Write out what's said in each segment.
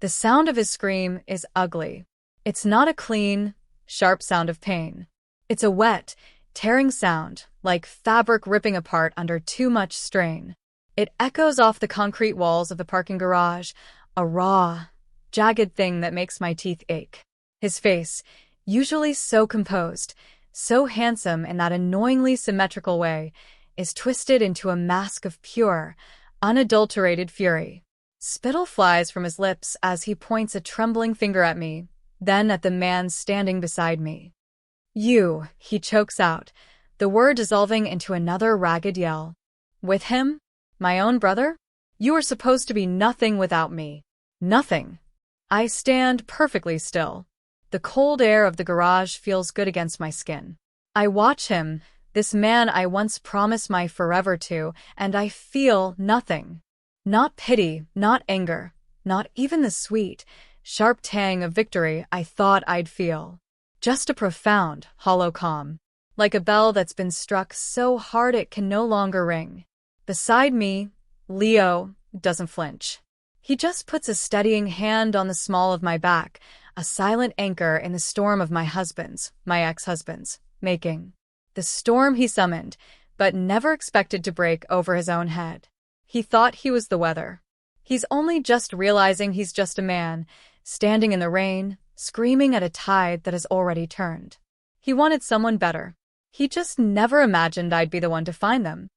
The sound of his scream is ugly. It's not a clean, sharp sound of pain. It's a wet, tearing sound, like fabric ripping apart under too much strain. It echoes off the concrete walls of the parking garage, a raw, jagged thing that makes my teeth ache. His face, usually so composed, so handsome in that annoyingly symmetrical way, is twisted into a mask of pure, unadulterated fury. Spittle flies from his lips as he points a trembling finger at me, then at the man standing beside me. "You," he chokes out, the word dissolving into another ragged yell. "With him? My own brother? You are supposed to be nothing without me. Nothing." I stand perfectly still. The cold air of the garage feels good against my skin. I watch him, this man I once promised my forever to, and I feel nothing. Not pity, not anger, not even the sweet, sharp tang of victory I thought I'd feel. Just a profound, hollow calm, like a bell that's been struck so hard it can no longer ring. Beside me, Leo doesn't flinch. He just puts a steadying hand on the small of my back, a silent anchor in the storm of my ex-husband's, making. The storm he summoned, but never expected to break over his own head. He thought he was the weather. He's only just realizing he's just a man, standing in the rain, screaming at a tide that has already turned. He wanted someone better. He just never imagined I'd be the one to find them.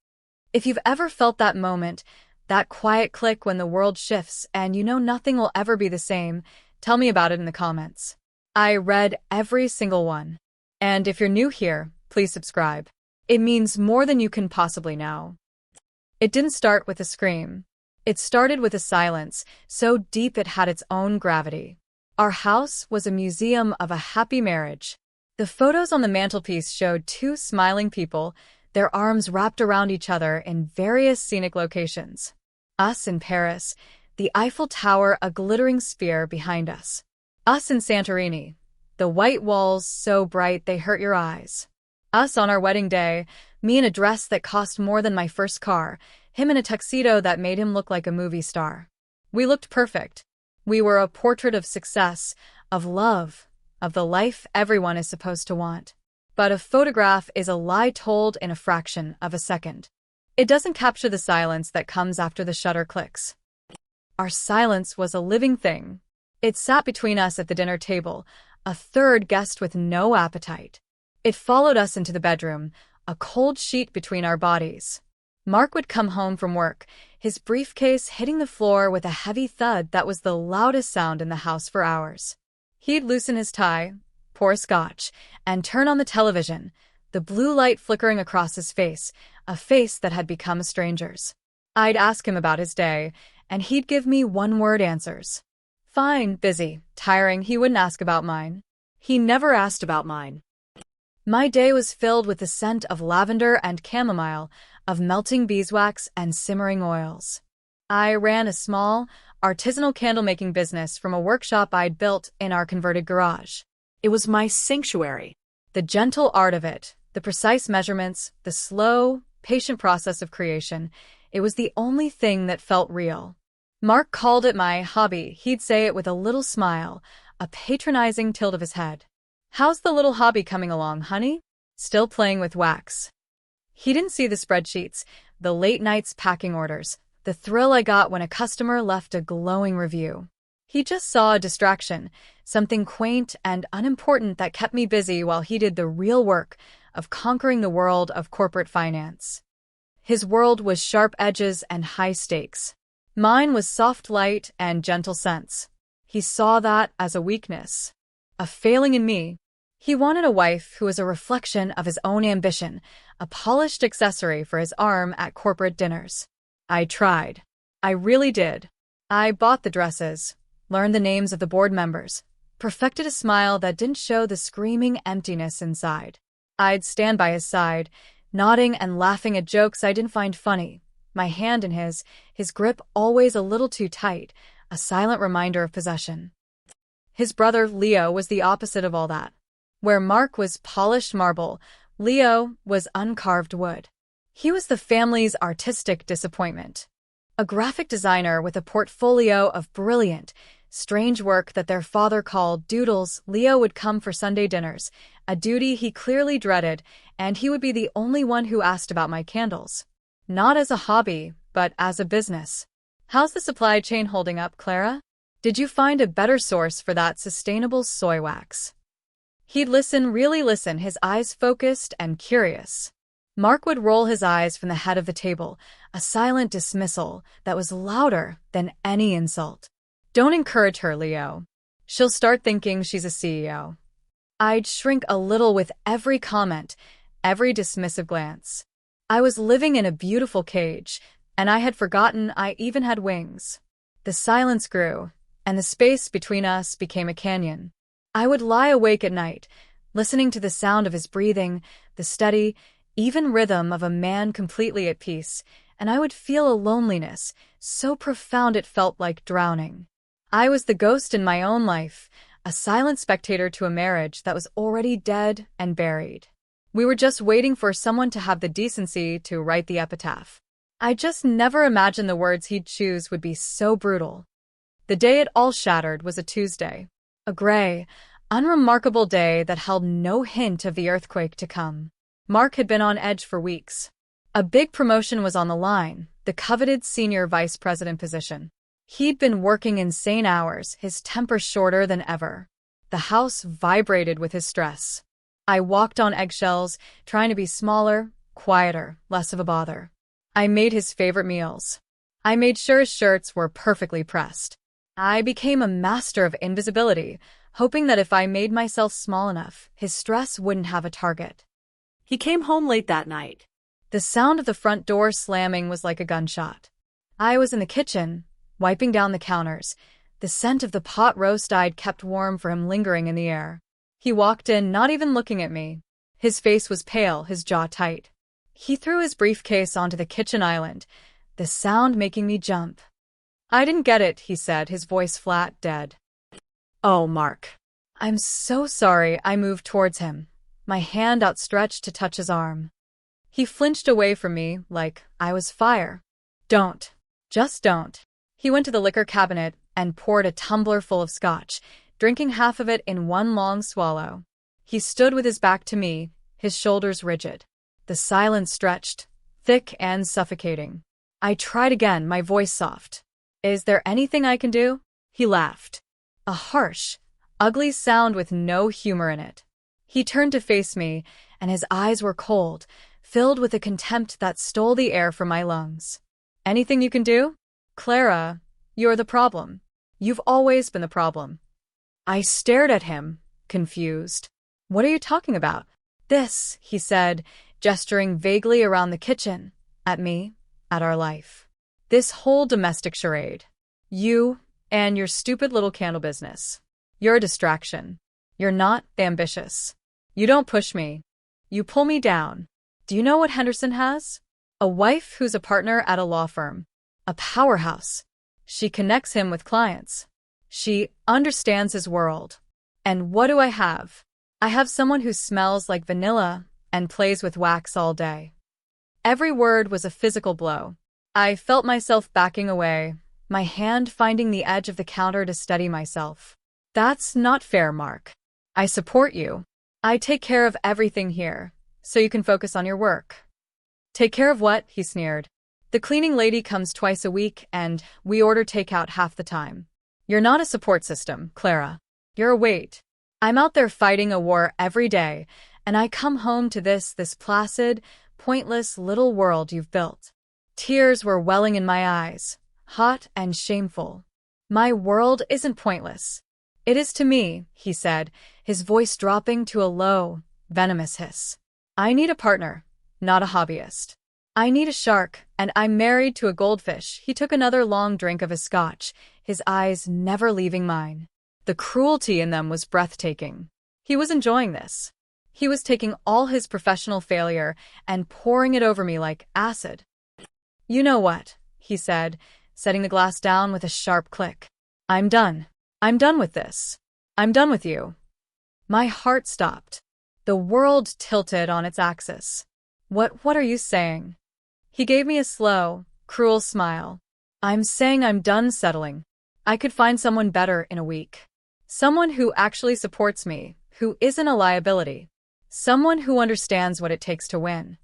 If you've ever felt that moment, that quiet click when the world shifts and you know nothing will ever be the same, tell me about it in the comments. I read every single one. And if you're new here, please subscribe. It means more than you can possibly know. It didn't start with a scream. It started with a silence, so deep it had its own gravity. Our house was a museum of a happy marriage. The photos on the mantelpiece showed two smiling people, their arms wrapped around each other in various scenic locations. Us in Paris, the Eiffel Tower a glittering sphere behind us. Us in Santorini, the white walls so bright they hurt your eyes. Us on our wedding day, me in a dress that cost more than my first car, him in a tuxedo that made him look like a movie star. We looked perfect. We were a portrait of success, of love, of the life everyone is supposed to want. But a photograph is a lie told in a fraction of a second. It doesn't capture the silence that comes after the shutter clicks. Our silence was a living thing. It sat between us at the dinner table, a third guest with no appetite. It followed us into the bedroom, a cold sheet between our bodies. Mark would come home from work, his briefcase hitting the floor with a heavy thud that was the loudest sound in the house for hours. He'd loosen his tie, pour scotch, and turn on the television, the blue light flickering across his face, a face that had become a stranger's. I'd ask him about his day, and he'd give me one-word answers. Fine, busy, tiring. He wouldn't ask about mine. He never asked about mine. My day was filled with the scent of lavender and chamomile, of melting beeswax and simmering oils. I ran a small, artisanal candle-making business from a workshop I'd built in our converted garage. It was my sanctuary. The gentle art of it, the precise measurements, the slow, patient process of creation, it was the only thing that felt real. Mark called it my hobby. He'd say it with a little smile, a patronizing tilt of his head. "How's the little hobby coming along, honey?" "Still playing with wax." He didn't see the spreadsheets, the late nights packing orders, the thrill I got when a customer left a glowing review. He just saw a distraction, something quaint and unimportant that kept me busy while he did the real work of conquering the world of corporate finance. His world was sharp edges and high stakes. Mine was soft light and gentle scents. He saw that as a weakness, a failing in me. He wanted a wife who was a reflection of his own ambition, a polished accessory for his arm at corporate dinners. I tried. I really did. I bought the dresses, learned the names of the board members, perfected a smile that didn't show the screaming emptiness inside. I'd stand by his side, nodding and laughing at jokes I didn't find funny, my hand in his grip always a little too tight, a silent reminder of possession. His brother, Leo, was the opposite of all that. Where Mark was polished marble, Leo was uncarved wood. He was the family's artistic disappointment. A graphic designer with a portfolio of brilliant, strange work that their father called doodles. Leo would come for Sunday dinners, a duty he clearly dreaded, and he would be the only one who asked about my candles. Not as a hobby, but as a business. How's the supply chain holding up, Clara? Did you find a better source for that sustainable soy wax? He'd listen, really listen, his eyes focused and curious. Mark would roll his eyes from the head of the table, a silent dismissal that was louder than any insult. Don't encourage her, Leo. She'll start thinking she's a CEO. I'd shrink a little with every comment, every dismissive glance. I was living in a beautiful cage, and I had forgotten I even had wings. The silence grew, and the space between us became a canyon. I would lie awake at night, listening to the sound of his breathing, the steady, even rhythm of a man completely at peace, and I would feel a loneliness so profound it felt like drowning. I was the ghost in my own life, a silent spectator to a marriage that was already dead and buried. We were just waiting for someone to have the decency to write the epitaph. I just never imagined the words he'd choose would be so brutal. The day it all shattered was a Tuesday. A gray, unremarkable day that held no hint of the earthquake to come. Mark had been on edge for weeks. A big promotion was on the line, the coveted senior vice president position. He'd been working insane hours, his temper shorter than ever. The house vibrated with his stress. I walked on eggshells, trying to be smaller, quieter, less of a bother. I made his favorite meals. I made sure his shirts were perfectly pressed. I became a master of invisibility, hoping that if I made myself small enough, his stress wouldn't have a target. He came home late that night. The sound of the front door slamming was like a gunshot. I was in the kitchen, wiping down the counters. The scent of the pot roast I'd kept warm for him lingering in the air. He walked in, not even looking at me. His face was pale, his jaw tight. He threw his briefcase onto the kitchen island, the sound making me jump. I didn't get it, he said, his voice flat, dead. Oh, Mark. I'm so sorry. I moved towards him, my hand outstretched to touch his arm. He flinched away from me like I was fire. Don't. Just don't. He went to the liquor cabinet and poured a tumbler full of scotch, drinking half of it in one long swallow. He stood with his back to me, his shoulders rigid. The silence stretched, thick and suffocating. I tried again, my voice soft. Is there anything I can do? He laughed. A harsh, ugly sound with no humor in it. He turned to face me, and his eyes were cold, filled with a contempt that stole the air from my lungs. Anything you can do? Clara, you're the problem. You've always been the problem. I stared at him, confused. What are you talking about? This, he said, gesturing vaguely around the kitchen, at me, at our life. This whole domestic charade. You and your stupid little candle business. You're a distraction. You're not ambitious. You don't push me. You pull me down. Do you know what Henderson has? A wife who's a partner at a law firm. A powerhouse. She connects him with clients. She understands his world. And what do I have? I have someone who smells like vanilla and plays with wax all day. Every word was a physical blow. I felt myself backing away, my hand finding the edge of the counter to steady myself. That's not fair, Mark. I support you. I take care of everything here, so you can focus on your work. Take care of what? He sneered. The cleaning lady comes twice a week, and we order takeout half the time. You're not a support system, Clara. You're a weight. I'm out there fighting a war every day, and I come home to this placid, pointless little world you've built. Tears were welling in my eyes, hot and shameful. My world isn't pointless. It is to me, he said, his voice dropping to a low, venomous hiss. I need a partner, not a hobbyist. I need a shark, and I'm married to a goldfish. He took another long drink of his scotch, his eyes never leaving mine. The cruelty in them was breathtaking. He was enjoying this. He was taking all his professional failure and pouring it over me like acid. You know what, he said, setting the glass down with a sharp click. I'm done. I'm done with this. I'm done with you. My heart stopped. The world tilted on its axis. What are you saying? He gave me a slow, cruel smile. I'm saying I'm done settling. I could find someone better in a week. Someone who actually supports me, who isn't a liability. Someone who understands what it takes to win.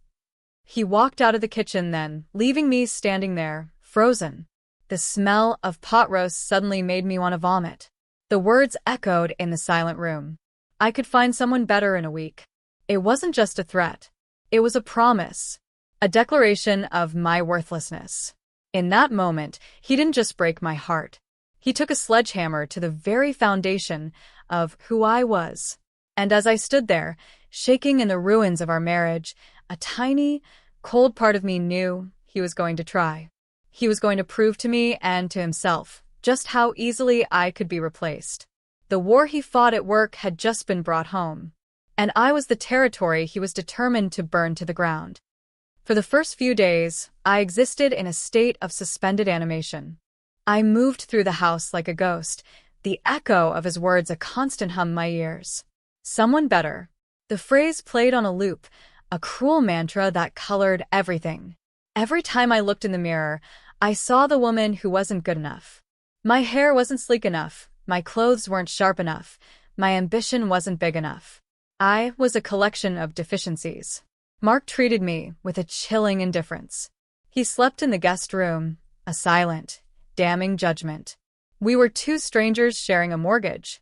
He walked out of the kitchen then, leaving me standing there, frozen. The smell of pot roast suddenly made me want to vomit. The words echoed in the silent room. I could find someone better in a week. It wasn't just a threat. It was a promise. A declaration of my worthlessness. In that moment, he didn't just break my heart. He took a sledgehammer to the very foundation of who I was. And as I stood there, shaking in the ruins of our marriage, a tiny, cold part of me knew he was going to try. He was going to prove to me and to himself just how easily I could be replaced. The war he fought at work had just been brought home, and I was the territory he was determined to burn to the ground. For the first few days, I existed in a state of suspended animation. I moved through the house like a ghost, the echo of his words a constant hum in my ears. Someone better. The phrase played on a loop, a cruel mantra that colored everything. Every time I looked in the mirror, I saw the woman who wasn't good enough. My hair wasn't sleek enough, my clothes weren't sharp enough, my ambition wasn't big enough. I was a collection of deficiencies. Mark treated me with a chilling indifference. He slept in the guest room, a silent, damning judgment. We were two strangers sharing a mortgage.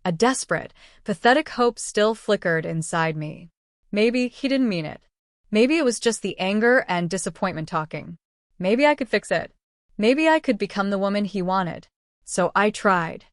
A desperate, pathetic hope still flickered inside me. Maybe he didn't mean it. Maybe it was just the anger and disappointment talking. Maybe I could fix it. Maybe I could become the woman he wanted. So I tried.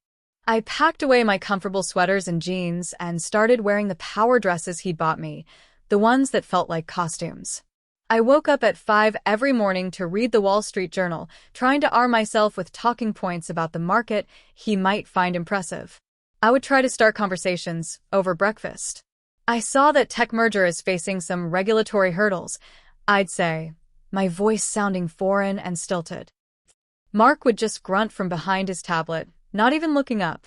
I packed away my comfortable sweaters and jeans and started wearing the power dresses he'd bought me, the ones that felt like costumes. I woke up at 5 every morning to read the Wall Street Journal, trying to arm myself with talking points about the market he might find impressive. I would try to start conversations over breakfast. I saw that tech merger is facing some regulatory hurdles, I'd say, my voice sounding foreign and stilted. Mark would just grunt from behind his tablet, not even looking up.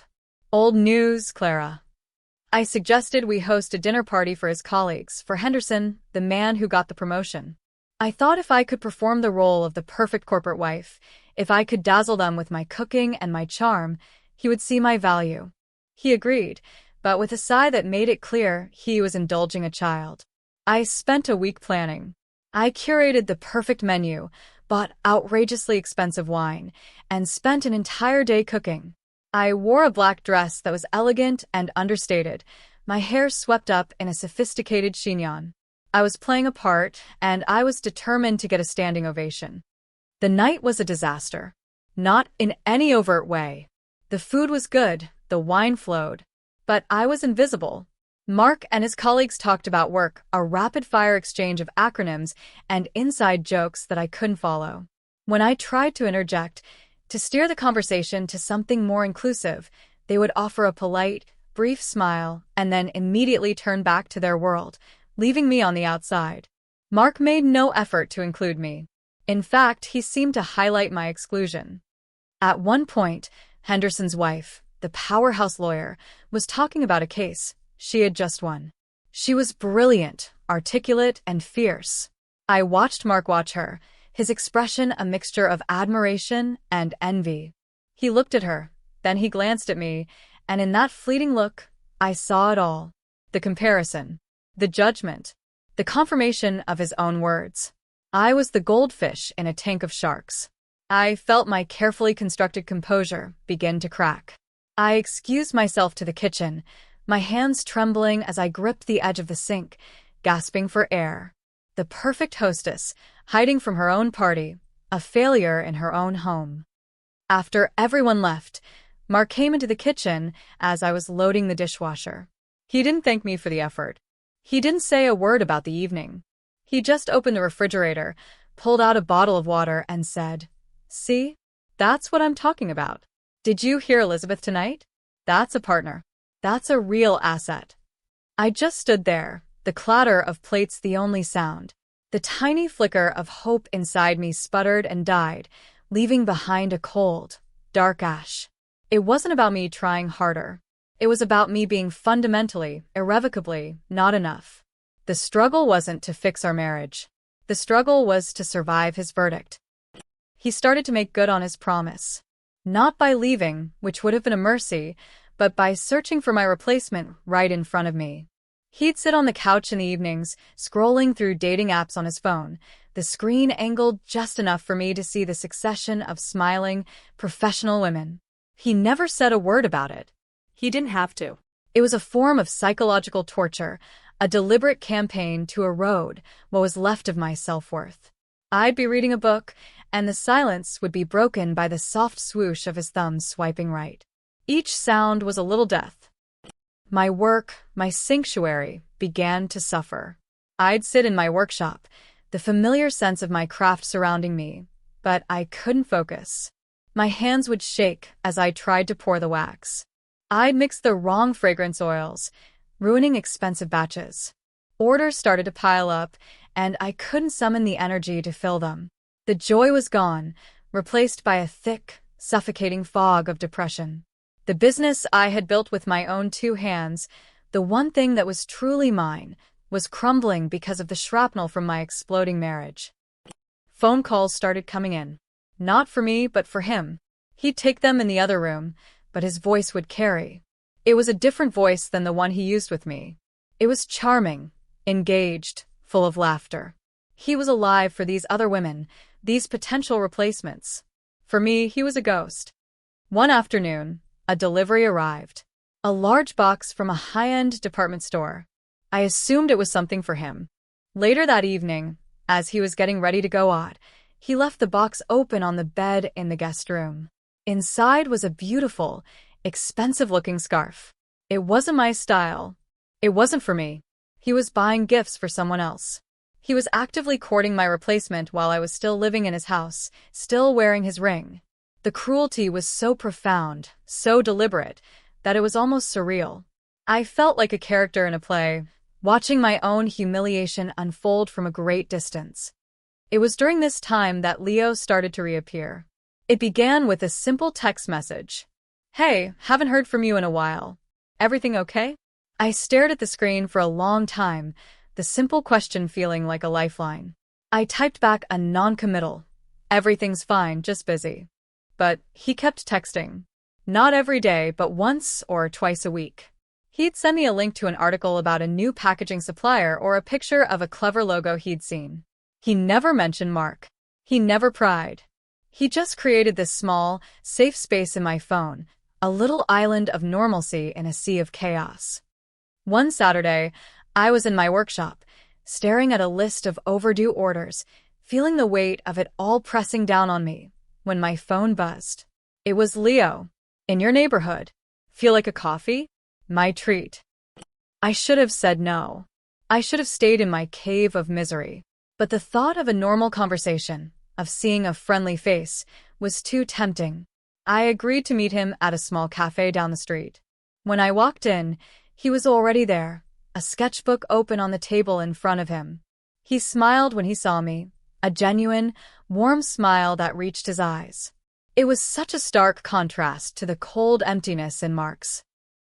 Old news, Clara. I suggested we host a dinner party for his colleagues, for Henderson, the man who got the promotion. I thought if I could perform the role of the perfect corporate wife, if I could dazzle them with my cooking and my charm, he would see my value. He agreed, but with a sigh that made it clear he was indulging a child. I spent a week planning. I curated the perfect menu, bought outrageously expensive wine, and spent an entire day cooking. I wore a black dress that was elegant and understated, my hair swept up in a sophisticated chignon. I was playing a part, and I was determined to get a standing ovation. The night was a disaster. Not in any overt way. The food was good, the wine flowed. But I was invisible. Mark and his colleagues talked about work, a rapid-fire exchange of acronyms and inside jokes that I couldn't follow. When I tried to interject, to steer the conversation to something more inclusive, they would offer a polite, brief smile and then immediately turn back to their world, leaving me on the outside. Mark made no effort to include me. In fact, he seemed to highlight my exclusion. At one point, Henderson's wife, the powerhouse lawyer, was talking about a case she had just won. She was brilliant, articulate, and fierce. I watched Mark watch her, his expression a mixture of admiration and envy. He looked at her, then he glanced at me, and in that fleeting look, I saw it all. The comparison, the judgment, the confirmation of his own words. I was the goldfish in a tank of sharks. I felt my carefully constructed composure begin to crack. I excused myself to the kitchen, my hands trembling as I gripped the edge of the sink, gasping for air. The perfect hostess, hiding from her own party, a failure in her own home. After everyone left, Mark came into the kitchen as I was loading the dishwasher. He didn't thank me for the effort. He didn't say a word about the evening. He just opened the refrigerator, pulled out a bottle of water, and said, "See? That's what I'm talking about. Did you hear Elizabeth tonight? That's a partner. That's a real asset." I just stood there, the clatter of plates the only sound. The tiny flicker of hope inside me sputtered and died, leaving behind a cold, dark ash. It wasn't about me trying harder. It was about me being fundamentally, irrevocably, not enough. The struggle wasn't to fix our marriage. The struggle was to survive his verdict. He started to make good on his promise. Not by leaving, which would have been a mercy, but by searching for my replacement right in front of me. He'd sit on the couch in the evenings, scrolling through dating apps on his phone, the screen angled just enough for me to see the succession of smiling, professional women. He never said a word about it. He didn't have to. It was a form of psychological torture, a deliberate campaign to erode what was left of my self-worth. I'd be reading a book, and the silence would be broken by the soft swoosh of his thumbs swiping right. Each sound was a little death. My work, my sanctuary, began to suffer. I'd sit in my workshop, the familiar sense of my craft surrounding me, but I couldn't focus. My hands would shake as I tried to pour the wax. I'd mix the wrong fragrance oils, ruining expensive batches. Orders started to pile up, and I couldn't summon the energy to fill them. The joy was gone, replaced by a thick, suffocating fog of depression. The business I had built with my own two hands, the one thing that was truly mine, was crumbling because of the shrapnel from my exploding marriage. Phone calls started coming in. Not for me, but for him. He'd take them in the other room, but his voice would carry. It was a different voice than the one he used with me. It was charming, engaged, full of laughter. He was alive for these other women, these potential replacements. For me, he was a ghost. One afternoon, a delivery arrived. A large box from a high-end department store. I assumed it was something for him. Later that evening, as he was getting ready to go out, he left the box open on the bed in the guest room. Inside was a beautiful, expensive-looking scarf. It wasn't my style. It wasn't for me. He was buying gifts for someone else. He was actively courting my replacement while I was still living in his house, still wearing his ring. The cruelty was so profound, so deliberate, that it was almost surreal. I felt like a character in a play, watching my own humiliation unfold from a great distance. It was during this time that Leo started to reappear. It began with a simple text message. "Hey, haven't heard from you in a while. Everything okay?" I stared at the screen for a long time, the simple question feeling like a lifeline. I typed back a non-committal. "Everything's fine, just busy." But he kept texting. Not every day, but once or twice a week. He'd send me a link to an article about a new packaging supplier or a picture of a clever logo he'd seen. He never mentioned Mark. He never pried. He just created this small, safe space in my phone, a little island of normalcy in a sea of chaos. One Saturday, I was in my workshop, staring at a list of overdue orders, feeling the weight of it all pressing down on me, when my phone buzzed. It was Leo. "In your neighborhood. Feel like a coffee?" My treat. I should have said no. I should have stayed in my cave of misery. But the thought of a normal conversation, of seeing a friendly face, was too tempting. I agreed to meet him at a small cafe down the street. When I walked in, he was already there, a sketchbook open on the table in front of him. He smiled when he saw me, a genuine, warm smile that reached his eyes. It was such a stark contrast to the cold emptiness in Mark's.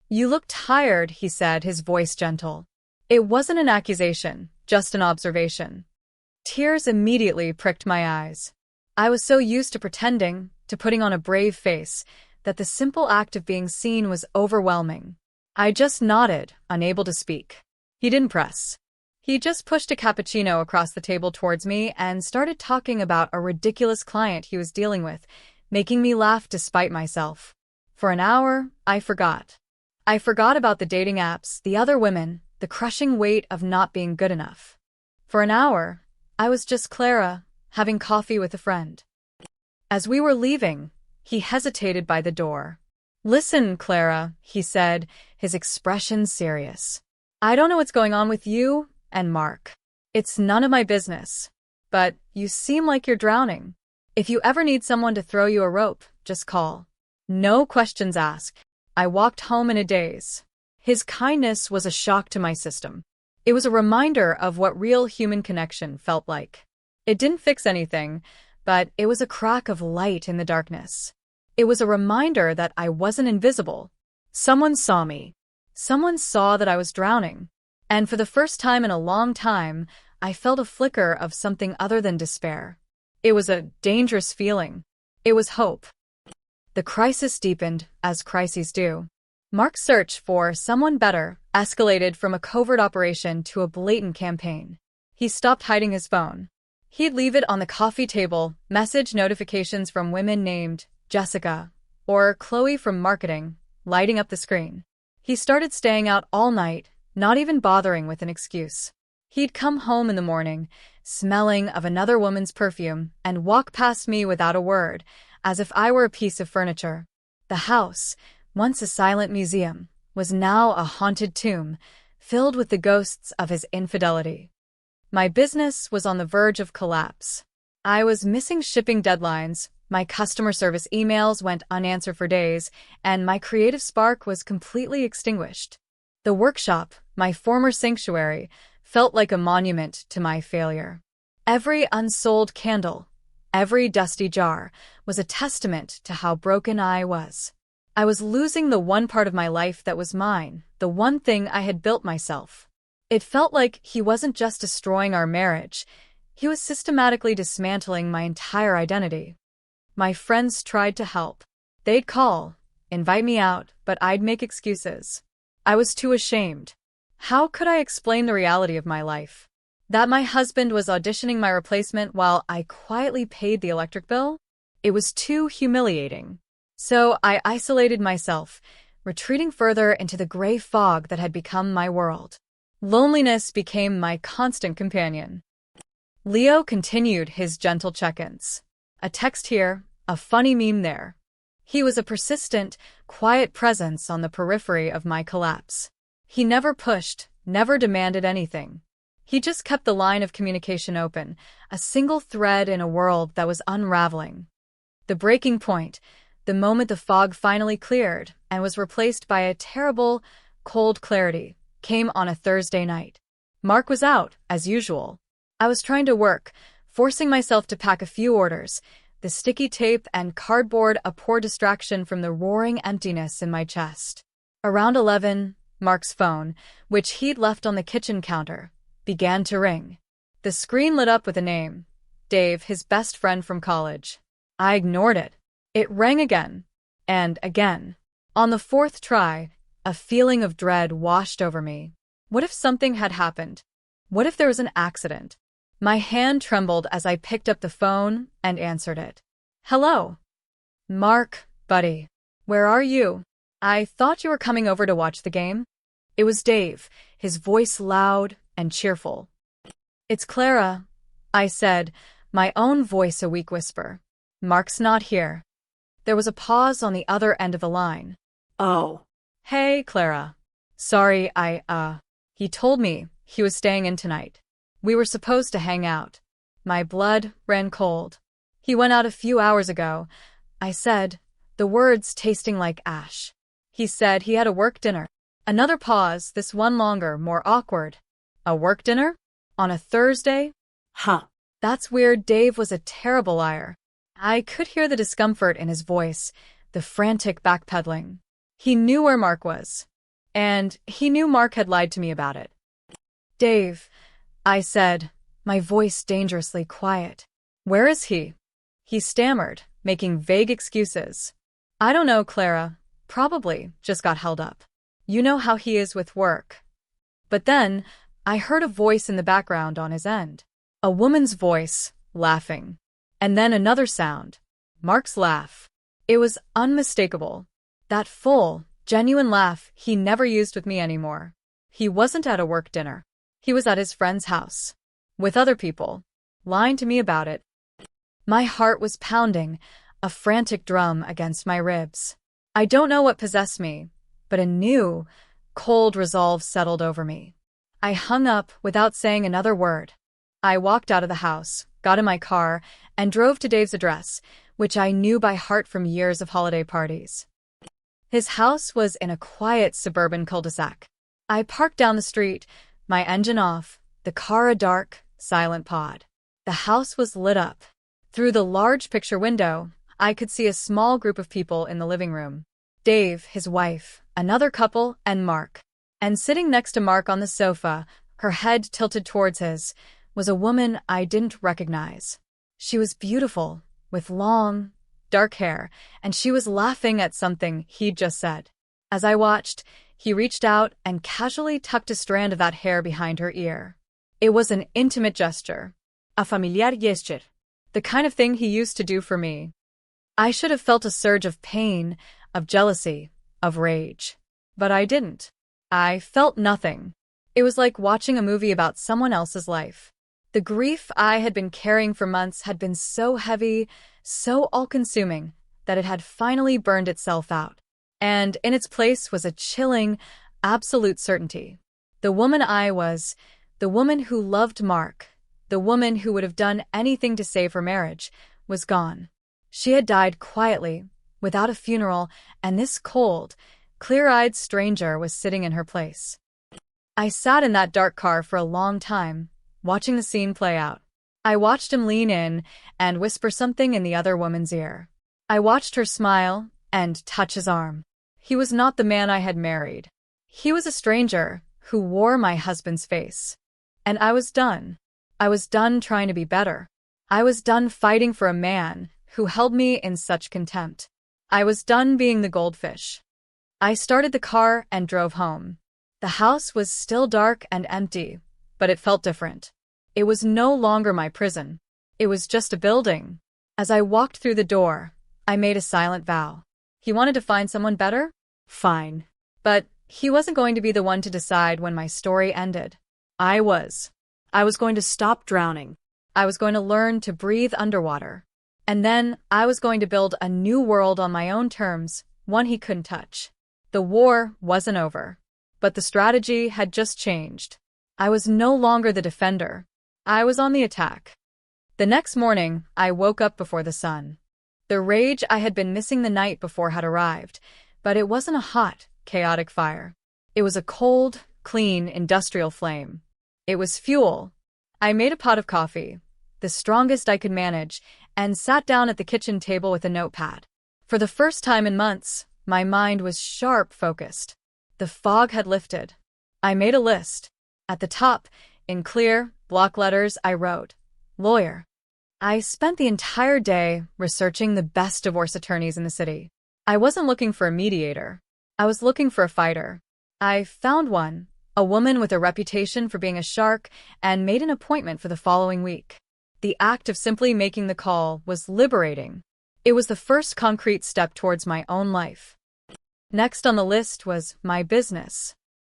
"You look tired," he said, his voice gentle. It wasn't an accusation, just an observation. Tears immediately pricked my eyes. I was so used to pretending, to putting on a brave face, that the simple act of being seen was overwhelming. I just nodded, unable to speak. He didn't press. He just pushed a cappuccino across the table towards me and started talking about a ridiculous client he was dealing with, making me laugh despite myself. For an hour, I forgot. I forgot about the dating apps, the other women, the crushing weight of not being good enough. For an hour, I was just Clara, having coffee with a friend. As we were leaving, he hesitated by the door. "Listen, Clara," he said, his expression serious. "I don't know what's going on with you and Mark. It's none of my business. But you seem like you're drowning. If you ever need someone to throw you a rope, just call. No questions asked." I walked home in a daze. His kindness was a shock to my system. It was a reminder of what real human connection felt like. It didn't fix anything, but it was a crack of light in the darkness. It was a reminder that I wasn't invisible. Someone saw me. Someone saw that I was drowning. And for the first time in a long time, I felt a flicker of something other than despair. It was a dangerous feeling. It was hope. The crisis deepened, as crises do. Mark's search for someone better escalated from a covert operation to a blatant campaign. He stopped hiding his phone. He'd leave it on the coffee table, message notifications from women named Jessica or Chloe from marketing, lighting up the screen. He started staying out all night, not even bothering with an excuse. He'd come home in the morning, smelling of another woman's perfume, and walk past me without a word, as if I were a piece of furniture. The house, once a silent museum, was now a haunted tomb, filled with the ghosts of his infidelity. My business was on the verge of collapse. I was missing shipping deadlines, my customer service emails went unanswered for days, and my creative spark was completely extinguished. The workshop, my former sanctuary, felt like a monument to my failure. Every unsold candle, every dusty jar, was a testament to how broken I was. I was losing the one part of my life that was mine, the one thing I had built myself. It felt like he wasn't just destroying our marriage, he was systematically dismantling my entire identity. My friends tried to help. They'd call, invite me out, but I'd make excuses. I was too ashamed. How could I explain the reality of my life? That my husband was auditioning my replacement while I quietly paid the electric bill? It was too humiliating. So I isolated myself, retreating further into the gray fog that had become my world. Loneliness became my constant companion. Leo continued his gentle check-ins. A text here, a funny meme there. He was a persistent, quiet presence on the periphery of my collapse. He never pushed, never demanded anything. He just kept the line of communication open, a single thread in a world that was unraveling. The breaking point, the moment the fog finally cleared and was replaced by a terrible, cold clarity, came on a Thursday night. Mark was out, as usual. I was trying to work, forcing myself to pack a few orders, the sticky tape and cardboard a poor distraction from the roaring emptiness in my chest. Around 11, Mark's phone, which he'd left on the kitchen counter, began to ring. The screen lit up with a name, Dave, his best friend from college. I ignored it. It rang again, and again. On the fourth try, a feeling of dread washed over me. What if something had happened? What if there was an accident? My hand trembled as I picked up the phone and answered it. Hello. Mark, buddy. Where are you? I thought you were coming over to watch the game. It was Dave, his voice loud and cheerful. It's Clara, I said, my own voice a weak whisper. Mark's not here. There was a pause on the other end of the line. Oh. Hey, Clara. Sorry, He told me he was staying in tonight. We were supposed to hang out. My blood ran cold. He went out a few hours ago, I said, the words tasting like ash. He said he had a work dinner. Another pause, this one longer, more awkward. A work dinner? On a Thursday? Huh. That's weird. Dave was a terrible liar. I could hear the discomfort in his voice, the frantic backpedaling. He knew where Mark was. And he knew Mark had lied to me about it. Dave, I said, my voice dangerously quiet. Where is he? He stammered, making vague excuses. I don't know, Clara. Probably just got held up. You know how he is with work. But then, I heard a voice in the background on his end. A woman's voice, laughing. And then another sound. Mark's laugh. It was unmistakable. That full, genuine laugh he never used with me anymore. He wasn't at a work dinner. He was at his friend's house. With other people. Lying to me about it. My heart was pounding, a frantic drum against my ribs. I don't know what possessed me, but a new, cold resolve settled over me. I hung up without saying another word. I walked out of the house, got in my car, and drove to Dave's address, which I knew by heart from years of holiday parties. His house was in a quiet suburban cul-de-sac. I parked down the street, my engine off, the car a dark, silent pod. The house was lit up. Through the large picture window, I could see a small group of people in the living room. Dave, his wife, another couple, and Mark. And sitting next to Mark on the sofa, her head tilted towards his, was a woman I didn't recognize. She was beautiful, with long, dark hair, and she was laughing at something he'd just said. As I watched, he reached out and casually tucked a strand of that hair behind her ear. It was an intimate gesture. A familiar gesture. The kind of thing he used to do for me. I should have felt a surge of pain, of jealousy, of rage. But I didn't. I felt nothing. It was like watching a movie about someone else's life. The grief I had been carrying for months had been so heavy, so all-consuming, that it had finally burned itself out. And in its place was a chilling, absolute certainty. The woman I was, the woman who loved Mark, the woman who would have done anything to save her marriage, was gone. She had died quietly, without a funeral, and this cold, clear-eyed stranger was sitting in her place. I sat in that dark car for a long time, watching the scene play out. I watched him lean in and whisper something in the other woman's ear. I watched her smile and touch his arm. He was not the man I had married. He was a stranger who wore my husband's face. And I was done. I was done trying to be better. I was done fighting for a man who held me in such contempt. I was done being the goldfish. I started the car and drove home. The house was still dark and empty, but it felt different. It was no longer my prison. It was just a building. As I walked through the door, I made a silent vow. He wanted to find someone better? Fine. But he wasn't going to be the one to decide when my story ended. I was. I was going to stop drowning. I was going to learn to breathe underwater. And then I was going to build a new world on my own terms, one he couldn't touch. The war wasn't over. But the strategy had just changed. I was no longer the defender. I was on the attack. The next morning, I woke up before the sun. The rage I had been missing the night before had arrived, but it wasn't a hot, chaotic fire. It was a cold, clean, industrial flame. It was fuel. I made a pot of coffee, the strongest I could manage, and sat down at the kitchen table with a notepad. For the first time in months, my mind was sharp focused. The fog had lifted. I made a list. At the top, in clear, block letters, I wrote, lawyer. I spent the entire day researching the best divorce attorneys in the city. I wasn't looking for a mediator. I was looking for a fighter. I found one, a woman with a reputation for being a shark, and made an appointment for the following week. The act of simply making the call was liberating. It was the first concrete step towards my own life. Next on the list was my business.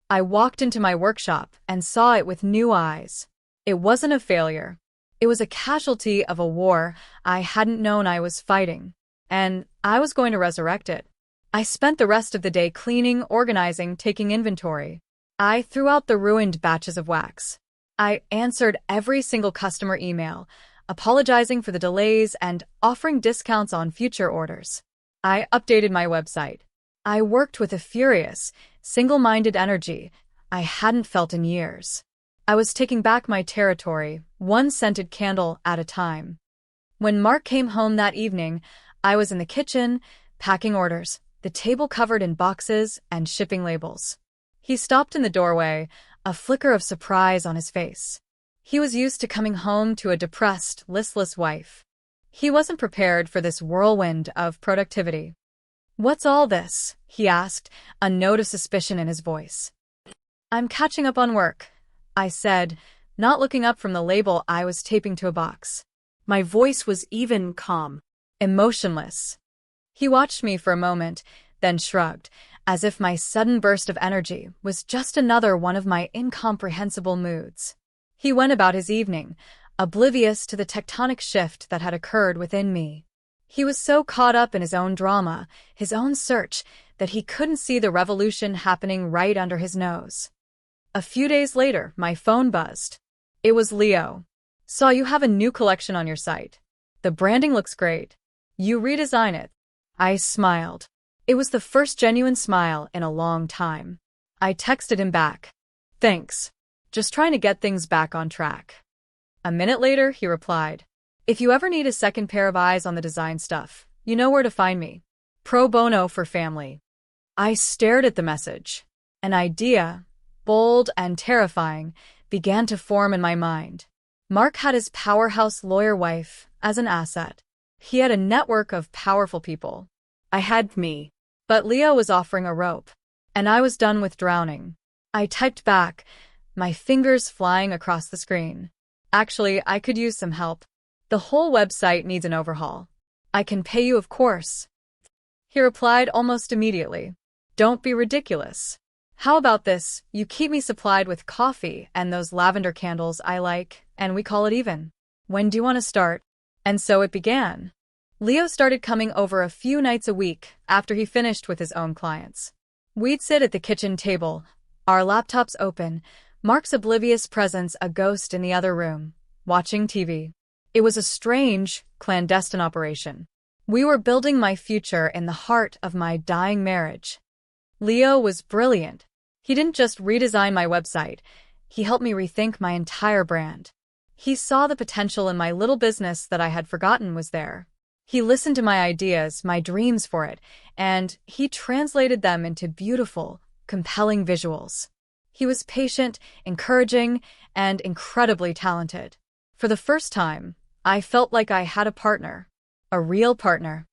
I walked into my workshop and saw it with new eyes. It wasn't a failure. It was a casualty of a war I hadn't known I was fighting, and I was going to resurrect it. I spent the rest of the day cleaning, organizing, taking inventory. I threw out the ruined batches of wax. I answered every single customer email, apologizing for the delays and offering discounts on future orders. I updated my website. I worked with a furious, single-minded energy I hadn't felt in years. I was taking back my territory, one scented candle at a time. When Mark came home that evening, I was in the kitchen, packing orders, the table covered in boxes and shipping labels. He stopped in the doorway, a flicker of surprise on his face. He was used to coming home to a depressed, listless wife. He wasn't prepared for this whirlwind of productivity. "What's all this?" he asked, a note of suspicion in his voice. "I'm catching up on work," I said, not looking up from the label I was taping to a box. My voice was even calm, emotionless. He watched me for a moment, then shrugged, as if my sudden burst of energy was just another one of my incomprehensible moods. He went about his evening, oblivious to the tectonic shift that had occurred within me. He was so caught up in his own drama, his own search, that he couldn't see the revolution happening right under his nose. A few days later, my phone buzzed. It was Leo. "Saw you have a new collection on your site. The branding looks great. You redesign it." I smiled. It was the first genuine smile in a long time. I texted him back. "Thanks. Just trying to get things back on track." A minute later, he replied, "If you ever need a second pair of eyes on the design stuff, you know where to find me. Pro bono for family." I stared at the message. An idea, bold and terrifying, began to form in my mind. Mark had his powerhouse lawyer wife as an asset. He had a network of powerful people. I had me. But Leo was offering a rope, and I was done with drowning. I typed back, my fingers flying across the screen. Actually, I could use some help. The whole website needs an overhaul. I can pay you, of course. He replied almost immediately. Don't be ridiculous. How about this? You keep me supplied with coffee and those lavender candles I like, and we call it even. When do you want to start? And so it began. Leo started coming over a few nights a week after he finished with his own clients. We'd sit at the kitchen table, our laptops open, Mark's oblivious presence a ghost in the other room, watching TV. It was a strange, clandestine operation. We were building my future in the heart of my dying marriage. Leo was brilliant. He didn't just redesign my website, he helped me rethink my entire brand. He saw the potential in my little business that I had forgotten was there. He listened to my ideas, my dreams for it, and he translated them into beautiful, compelling visuals. He was patient, encouraging, and incredibly talented. For the first time, I felt like I had a partner. A real partner.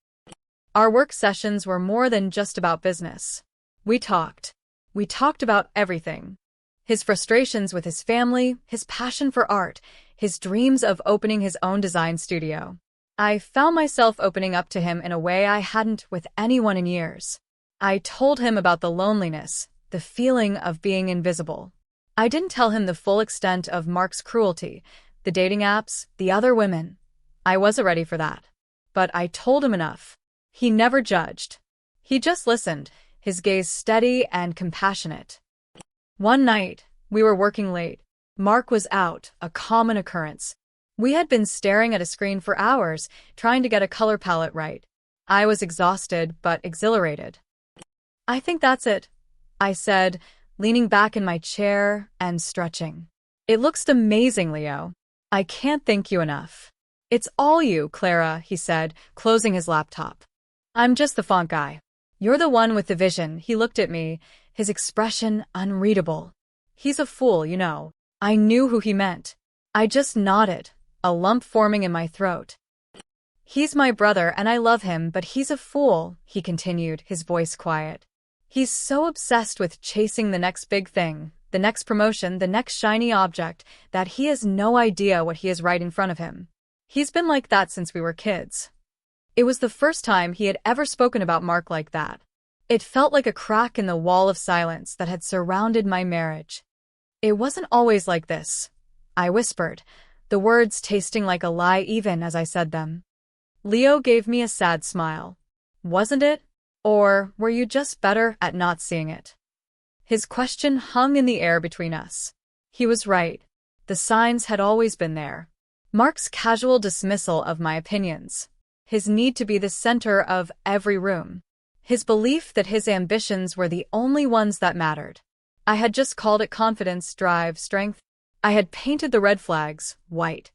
Our work sessions were more than just about business. We talked. We talked about everything. His frustrations with his family, his passion for art, his dreams of opening his own design studio. I found myself opening up to him in a way I hadn't with anyone in years. I told him about the loneliness, the feeling of being invisible. I didn't tell him the full extent of Mark's cruelty, the dating apps, the other women. I wasn't ready for that. But I told him enough. He never judged. He just listened, his gaze steady and compassionate. One night, we were working late. Mark was out, a common occurrence. We had been staring at a screen for hours, trying to get a color palette right. I was exhausted but exhilarated. I think that's it, I said, leaning back in my chair and stretching. It looks amazing, Leo. I can't thank you enough. It's all you, Clara, he said, closing his laptop. I'm just the font guy. You're the one with the vision. He looked at me, his expression unreadable. He's a fool, you know. I knew who he meant. I just nodded, a lump forming in my throat. He's my brother and I love him, but he's a fool, he continued, his voice quiet. He's so obsessed with chasing the next big thing, the next promotion, the next shiny object, that he has no idea what he has right in front of him. He's been like that since we were kids. It was the first time he had ever spoken about Mark like that. It felt like a crack in the wall of silence that had surrounded my marriage. It wasn't always like this, I whispered, the words tasting like a lie even as I said them. Leo gave me a sad smile. Wasn't it? Or were you just better at not seeing it? His question hung in the air between us. He was right. The signs had always been there. Mark's casual dismissal of my opinions. His need to be the center of every room. His belief that his ambitions were the only ones that mattered. I had just called it confidence, drive, strength. I had painted the red flags white.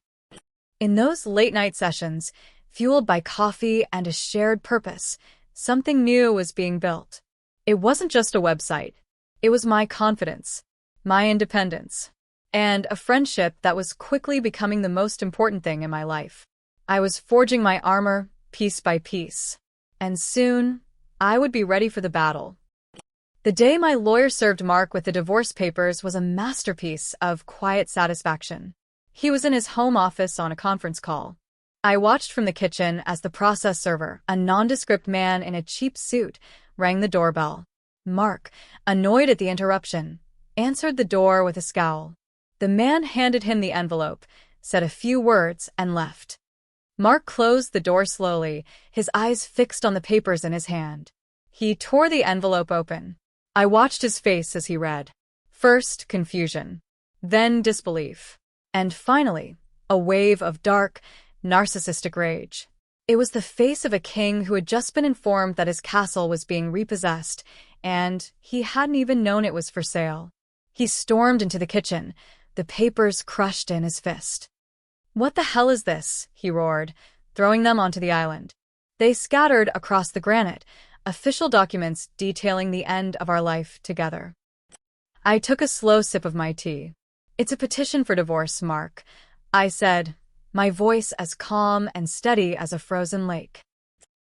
In those late-night sessions, fueled by coffee and a shared purpose, something new was being built. It wasn't just a website. It was my confidence, my independence, and a friendship that was quickly becoming the most important thing in my life. I was forging my armor, piece by piece, and soon, I would be ready for the battle. The day my lawyer served Mark with the divorce papers was a masterpiece of quiet satisfaction. He was in his home office on a conference call. I watched from the kitchen as the process server, a nondescript man in a cheap suit, rang the doorbell. Mark, annoyed at the interruption, answered the door with a scowl. The man handed him the envelope, said a few words, and left. Mark closed the door slowly, his eyes fixed on the papers in his hand. He tore the envelope open. I watched his face as he read. First, confusion. Then disbelief. And finally, a wave of dark, narcissistic rage. It was the face of a king who had just been informed that his castle was being repossessed, and he hadn't even known it was for sale. He stormed into the kitchen, the papers crushed in his fist. "What the hell is this?" he roared, throwing them onto the island. They scattered across the granite, official documents detailing the end of our life together. I took a slow sip of my tea. "It's a petition for divorce, Mark," I said, my voice as calm and steady as a frozen lake.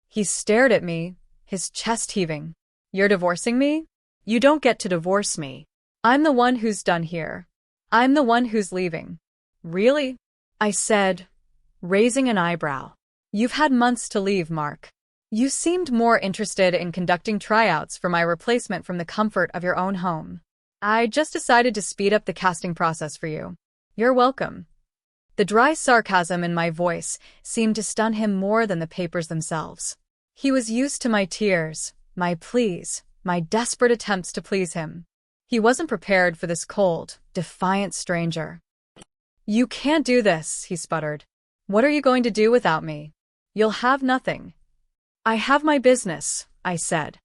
He stared at me, his chest heaving. "You're divorcing me? You don't get to divorce me. I'm the one who's done here. I'm the one who's leaving." "Really?" I said, raising an eyebrow. "You've had months to leave, Mark. You seemed more interested in conducting tryouts for my replacement from the comfort of your own home. I just decided to speed up the casting process for you. You're welcome." The dry sarcasm in my voice seemed to stun him more than the papers themselves. He was used to my tears, my pleas, my desperate attempts to please him. He wasn't prepared for this cold, defiant stranger. "You can't do this," he sputtered. "What are you going to do without me? You'll have nothing." "I have my business," I said.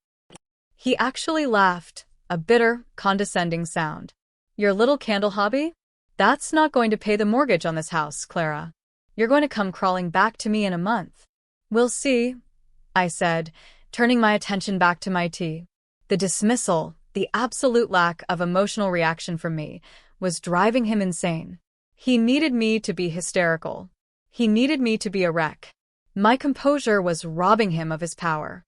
He actually laughed, a bitter, condescending sound. "Your little candle hobby? That's not going to pay the mortgage on this house, Clara. You're going to come crawling back to me in a month." "We'll see," I said, turning my attention back to my tea. The dismissal, the absolute lack of emotional reaction from me, was driving him insane. He needed me to be hysterical. He needed me to be a wreck. My composure was robbing him of his power.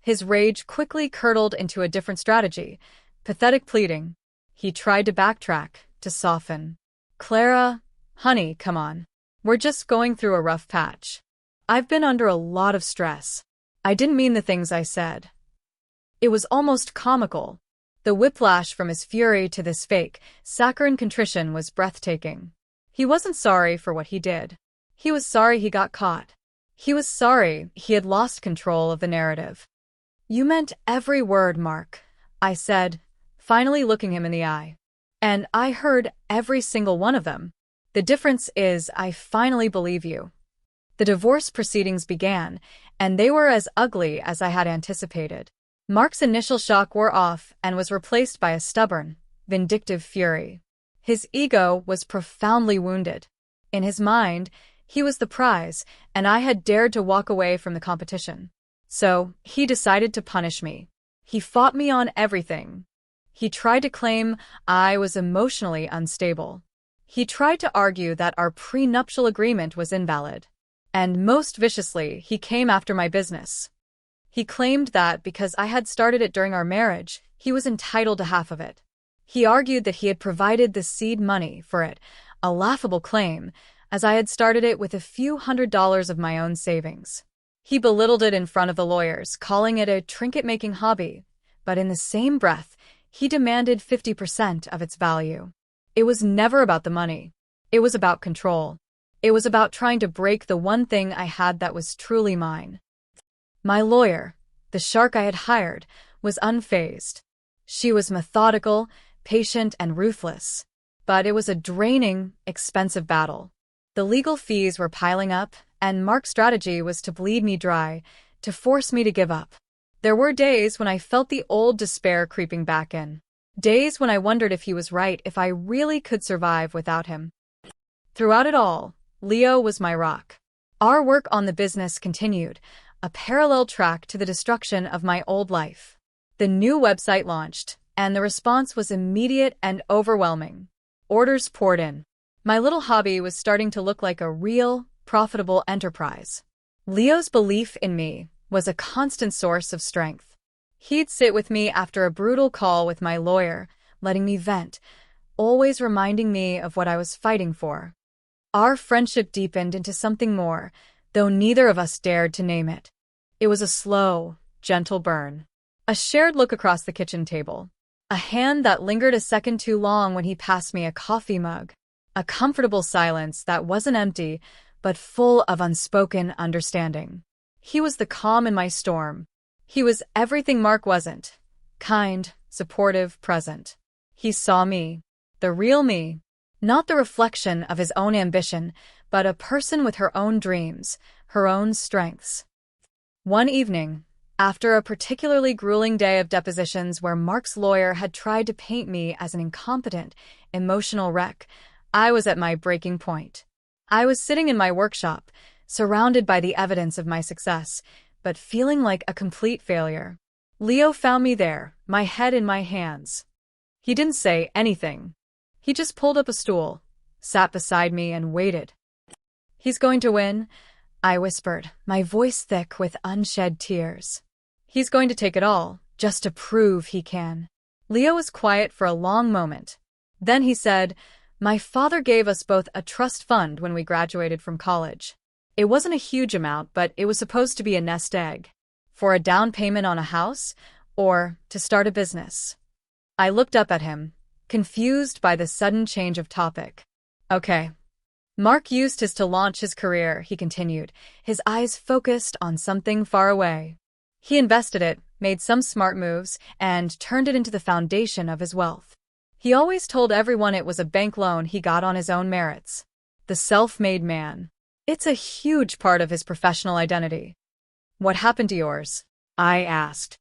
His rage quickly curdled into a different strategy, pathetic pleading. He tried to backtrack, to soften. "Clara, honey, come on. We're just going through a rough patch. I've been under a lot of stress. I didn't mean the things I said." It was almost comical. The whiplash from his fury to this fake, saccharine contrition was breathtaking. He wasn't sorry for what he did. He was sorry he got caught. He was sorry he had lost control of the narrative. "You meant every word, Mark," I said, finally looking him in the eye. "And I heard every single one of them. The difference is I finally believe you." The divorce proceedings began, and they were as ugly as I had anticipated. Mark's initial shock wore off and was replaced by a stubborn, vindictive fury. His ego was profoundly wounded. In his mind, he was the prize, and I had dared to walk away from the competition. So, he decided to punish me. He fought me on everything. He tried to claim I was emotionally unstable. He tried to argue that our prenuptial agreement was invalid. And most viciously, he came after my business. He claimed that because I had started it during our marriage, he was entitled to half of it. He argued that he had provided the seed money for it, a laughable claim, as I had started it with a few $100s of my own savings. He belittled it in front of the lawyers, calling it a trinket-making hobby, but in the same breath, he demanded 50% of its value. It was never about the money. It was about control. It was about trying to break the one thing I had that was truly mine. My lawyer, the shark I had hired, was unfazed. She was methodical, patient, and ruthless. But it was a draining, expensive battle. The legal fees were piling up, and Mark's strategy was to bleed me dry, to force me to give up. There were days when I felt the old despair creeping back in. Days when I wondered if he was right, if I really could survive without him. Throughout it all, Leo was my rock. Our work on the business continued, a parallel track to the destruction of my old life. The new website launched, and the response was immediate and overwhelming. Orders poured in. My little hobby was starting to look like a real, profitable enterprise. Leo's belief in me was a constant source of strength. He'd sit with me after a brutal call with my lawyer, letting me vent, always reminding me of what I was fighting for. Our friendship deepened into something more, though neither of us dared to name it. It was a slow, gentle burn. A shared look across the kitchen table. A hand that lingered a second too long when he passed me a coffee mug. A comfortable silence that wasn't empty, but full of unspoken understanding. He was the calm in my storm. He was everything Mark wasn't. Kind, supportive, present. He saw me. The real me. Not the reflection of his own ambition, but a person with her own dreams, her own strengths. One evening, after a particularly grueling day of depositions where Mark's lawyer had tried to paint me as an incompetent, emotional wreck, I was at my breaking point. I was sitting in my workshop, surrounded by the evidence of my success, but feeling like a complete failure. Leo found me there, my head in my hands. He didn't say anything. He just pulled up a stool, sat beside me, and waited. He's going to win, I whispered, my voice thick with unshed tears. He's going to take it all, just to prove he can. Leo was quiet for a long moment. Then he said, my father gave us both a trust fund when we graduated from college. It wasn't a huge amount, but it was supposed to be a nest egg. For a down payment on a house, or to start a business. I looked up at him, confused by the sudden change of topic. Okay. Mark used his to launch his career, he continued, his eyes focused on something far away. He invested it, made some smart moves, and turned it into the foundation of his wealth. He always told everyone it was a bank loan he got on his own merits. The self-made man. It's a huge part of his professional identity. What happened to yours? I asked.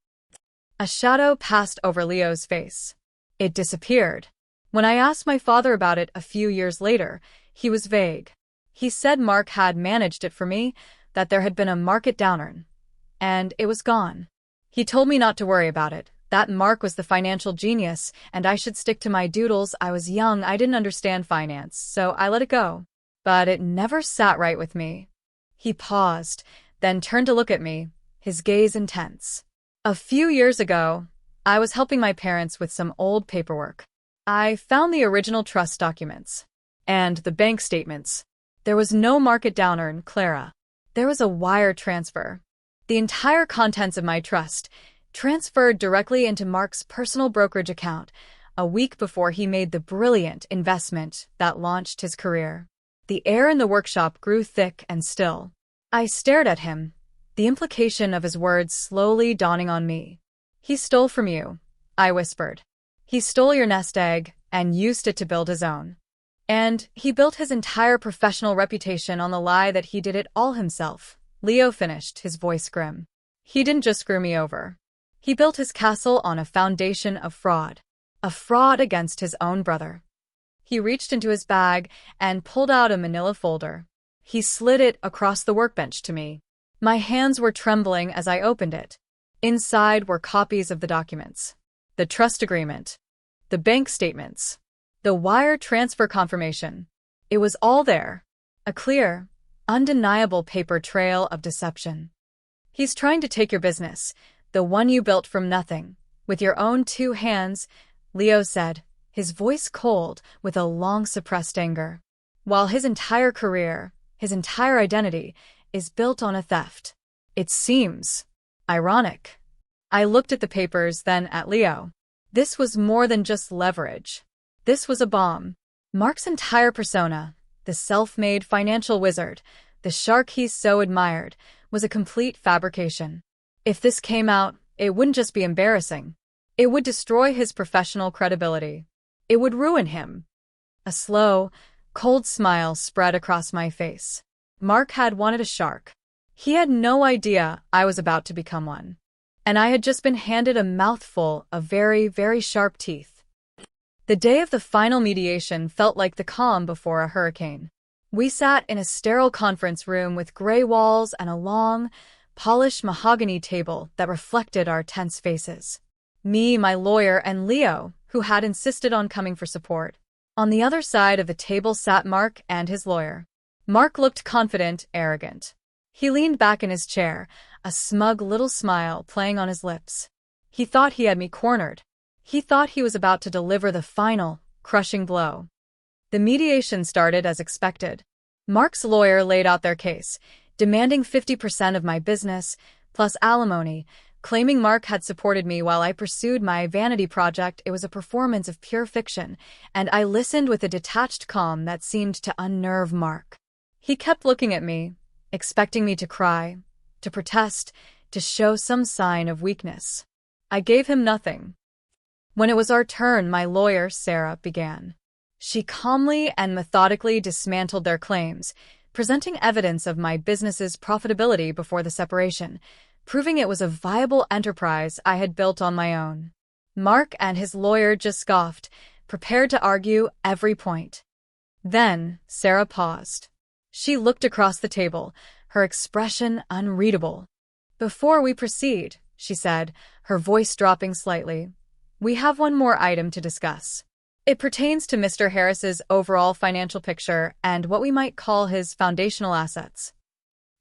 A shadow passed over Leo's face. It disappeared. When I asked my father about it a few years later, he was vague. He said Mark had managed it for me, that there had been a market downturn, and it was gone. He told me not to worry about it, that Mark was the financial genius, and I should stick to my doodles. I was young, I didn't understand finance, so I let it go. But it never sat right with me. He paused, then turned to look at me, his gaze intense. A few years ago, I was helping my parents with some old paperwork. I found the original trust documents and the bank statements. There was no market downturn, Clara. There was a wire transfer. The entire contents of my trust transferred directly into Mark's personal brokerage account a week before he made the brilliant investment that launched his career. The air in the workshop grew thick and still. I stared at him, the implication of his words slowly dawning on me. He stole from you, I whispered. He stole your nest egg and used it to build his own. And he built his entire professional reputation on the lie that he did it all himself. Leo finished, his voice grim. He didn't just screw me over. He built his castle on a foundation of fraud. A fraud against his own brother. He reached into his bag and pulled out a manila folder. He slid it across the workbench to me. My hands were trembling as I opened it. Inside were copies of the documents. The trust agreement. The bank statements. The wire transfer confirmation. It was all there. A clear, undeniable paper trail of deception. He's trying to take your business, the one you built from nothing, with your own 2 hands, Leo said, his voice cold with a long-suppressed anger. While his entire career, his entire identity, is built on a theft. It seems ironic. I looked at the papers, then at Leo. This was more than just leverage. This was a bomb. Mark's entire persona, the self-made financial wizard, the shark he so admired, was a complete fabrication. If this came out, it wouldn't just be embarrassing. It would destroy his professional credibility. It would ruin him. A slow, cold smile spread across my face. Mark had wanted a shark. He had no idea I was about to become one. And I had just been handed a mouthful of very, very sharp teeth. The day of the final mediation felt like the calm before a hurricane. We sat in a sterile conference room with gray walls and a long, polished mahogany table that reflected our tense faces. Me, my lawyer, and Leo, who had insisted on coming for support. On the other side of the table sat Mark and his lawyer. Mark looked confident, arrogant. He leaned back in his chair, a smug little smile playing on his lips. He thought he had me cornered. He thought he was about to deliver the final, crushing blow. The mediation started as expected. Mark's lawyer laid out their case, demanding 50% of my business, plus alimony, claiming Mark had supported me while I pursued my vanity project. It was a performance of pure fiction, and I listened with a detached calm that seemed to unnerve Mark. He kept looking at me, expecting me to cry, to protest, to show some sign of weakness. I gave him nothing. When it was our turn, my lawyer, Sarah, began. She calmly and methodically dismantled their claims, presenting evidence of my business's profitability before the separation, proving it was a viable enterprise I had built on my own. Mark and his lawyer just scoffed, prepared to argue every point. Then, Sarah paused. She looked across the table, her expression unreadable. "Before we proceed," she said, her voice dropping slightly, "we have one more item to discuss." It pertains to Mr. Harris's overall financial picture and what we might call his foundational assets.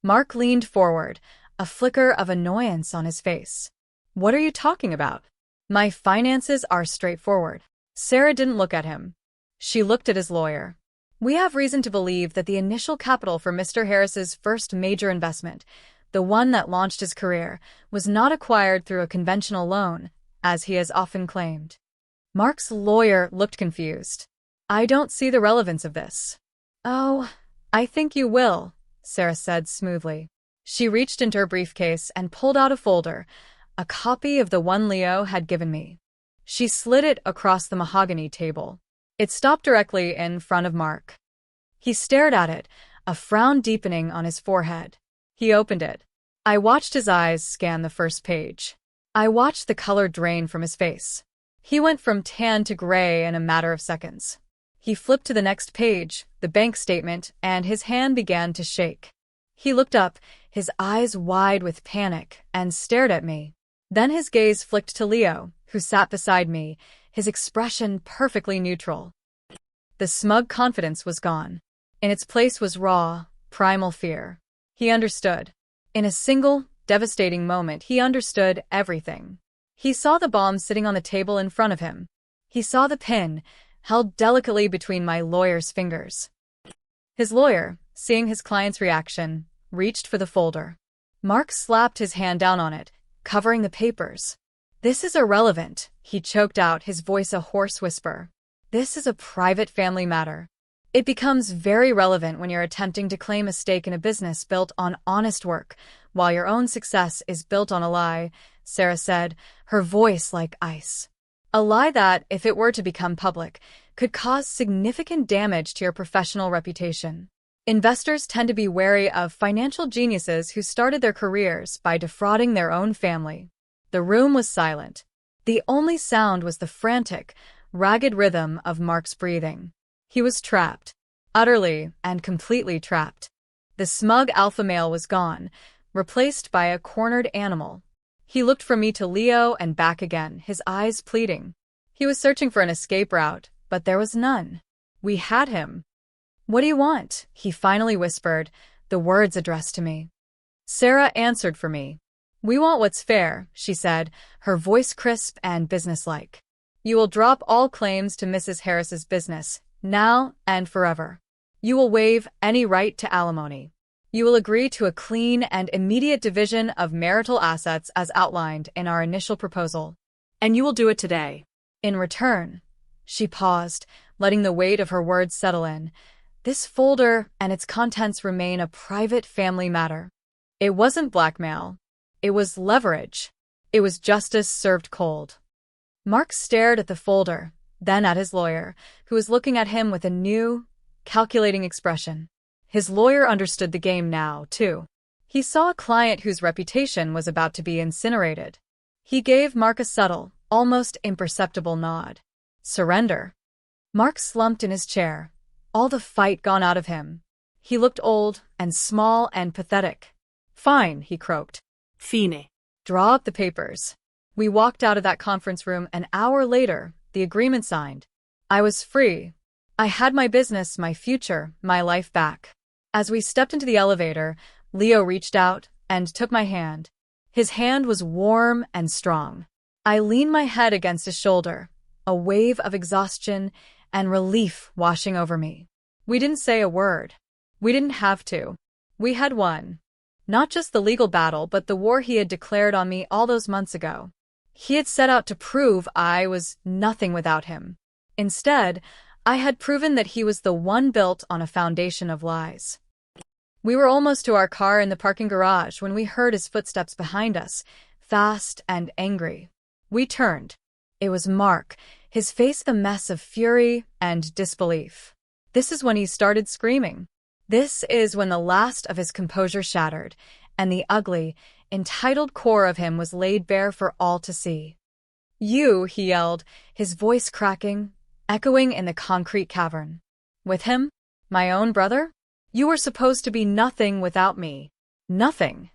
Mark leaned forward, a flicker of annoyance on his face. What are you talking about? My finances are straightforward. Sarah didn't look at him. She looked at his lawyer. We have reason to believe that the initial capital for Mr. Harris's first major investment, the one that launched his career, was not acquired through a conventional loan, as he has often claimed. Mark's lawyer looked confused. I don't see the relevance of this. Oh, I think you will, Sarah said smoothly. She reached into her briefcase and pulled out a folder, a copy of the one Leo had given me. She slid it across the mahogany table. It stopped directly in front of Mark. He stared at it, a frown deepening on his forehead. He opened it. I watched his eyes scan the first page. I watched the color drain from his face. He went from tan to gray in a matter of seconds. He flipped to the next page, the bank statement, and his hand began to shake. He looked up, his eyes wide with panic, and stared at me. Then his gaze flicked to Leo, who sat beside me, his expression perfectly neutral. The smug confidence was gone. In its place was raw, primal fear. He understood. In a single, devastating moment, he understood everything. He saw the bomb sitting on the table in front of him. He saw the pin, held delicately between my lawyer's fingers. His lawyer, seeing his client's reaction, reached for the folder. Mark slapped his hand down on it, covering the papers. This is irrelevant, he choked out, his voice a hoarse whisper. This is a private family matter. It becomes very relevant when you're attempting to claim a stake in a business built on honest work, while your own success is built on a lie, Sarah said, her voice like ice. A lie that, if it were to become public, could cause significant damage to your professional reputation. Investors tend to be wary of financial geniuses who started their careers by defrauding their own family. The room was silent. The only sound was the frantic, ragged rhythm of Mark's breathing. He was trapped. Utterly and completely trapped. The smug alpha male was gone, replaced by a cornered animal. He looked from me to Leo and back again, his eyes pleading. He was searching for an escape route, but there was none. We had him. What do you want? He finally whispered, the words addressed to me. Sarah answered for me. We want what's fair, she said, her voice crisp and businesslike. You will drop all claims to Mrs. Harris's business, now and forever. You will waive any right to alimony. You will agree to a clean and immediate division of marital assets as outlined in our initial proposal. And you will do it today. In return, she paused, letting the weight of her words settle in. This folder and its contents remain a private family matter. It wasn't blackmail. It was leverage. It was justice served cold. Mark stared at the folder, then at his lawyer, who was looking at him with a new, calculating expression. His lawyer understood the game now, too. He saw a client whose reputation was about to be incinerated. He gave Mark a subtle, almost imperceptible nod. Surrender. Mark slumped in his chair, all the fight gone out of him. He looked old and small and pathetic. Fine, he croaked. Fine. Draw up the papers. We walked out of that conference room an hour later, the agreement signed. I was free. I had my business, my future, my life back. As we stepped into the elevator, Leo reached out and took my hand. His hand was warm and strong. I leaned my head against his shoulder, a wave of exhaustion and relief washing over me. We didn't say a word. We didn't have to. We had won. Not just the legal battle, but the war he had declared on me all those months ago. He had set out to prove I was nothing without him. Instead, I had proven that he was the one built on a foundation of lies. We were almost to our car in the parking garage when we heard his footsteps behind us, fast and angry. We turned. It was Mark, his face a mess of fury and disbelief. This is when he started screaming. This is when the last of his composure shattered, and the ugly, entitled core of him was laid bare for all to see. You, he yelled, his voice cracking, echoing in the concrete cavern. With him? My own brother? You were supposed to be nothing without me. Nothing.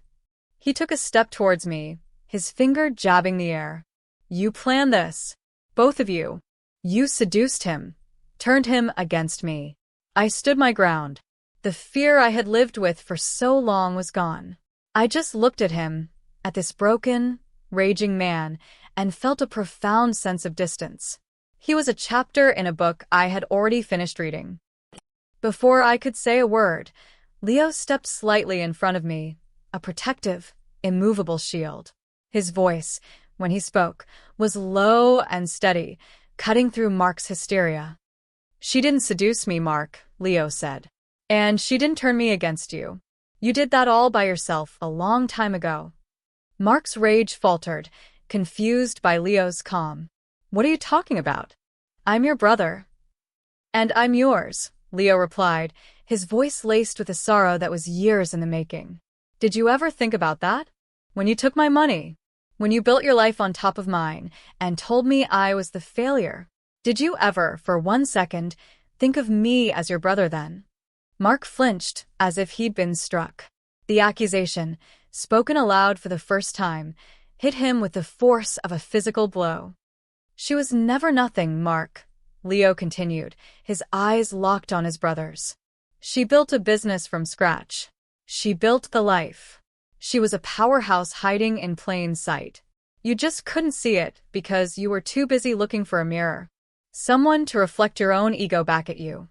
He took a step towards me, his finger jabbing the air. You planned this. Both of you. You seduced him, turned him against me. I stood my ground. The fear I had lived with for so long was gone. I just looked at him, at this broken, raging man, and felt a profound sense of distance. He was a chapter in a book I had already finished reading. Before I could say a word, Leo stepped slightly in front of me, a protective, immovable shield. His voice, when he spoke, was low and steady, cutting through Mark's hysteria. She didn't seduce me, Mark, Leo said. And she didn't turn me against you. You did that all by yourself a long time ago. Mark's rage faltered, confused by Leo's calm. What are you talking about? I'm your brother. And I'm yours, Leo replied, his voice laced with a sorrow that was years in the making. Did you ever think about that? When you took my money? When you built your life on top of mine and told me I was the failure? Did you ever, for 1 second, think of me as your brother then? Mark flinched, as if he'd been struck. The accusation, spoken aloud for the first time, hit him with the force of a physical blow. She was never nothing, Mark, Leo continued, his eyes locked on his brother's. She built a business from scratch. She built the life. She was a powerhouse hiding in plain sight. You just couldn't see it because you were too busy looking for a mirror. Someone to reflect your own ego back at you.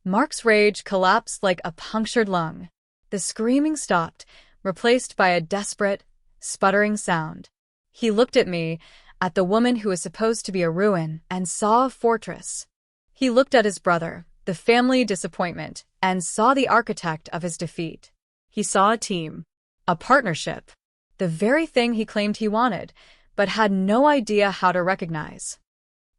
Mark's rage collapsed like a punctured lung. The screaming stopped, replaced by a desperate, sputtering sound. He looked at me, at the woman who was supposed to be a ruin, and saw a fortress. He looked at his brother, the family disappointment, and saw the architect of his defeat. He saw a team, a partnership, the very thing he claimed he wanted, but had no idea how to recognize.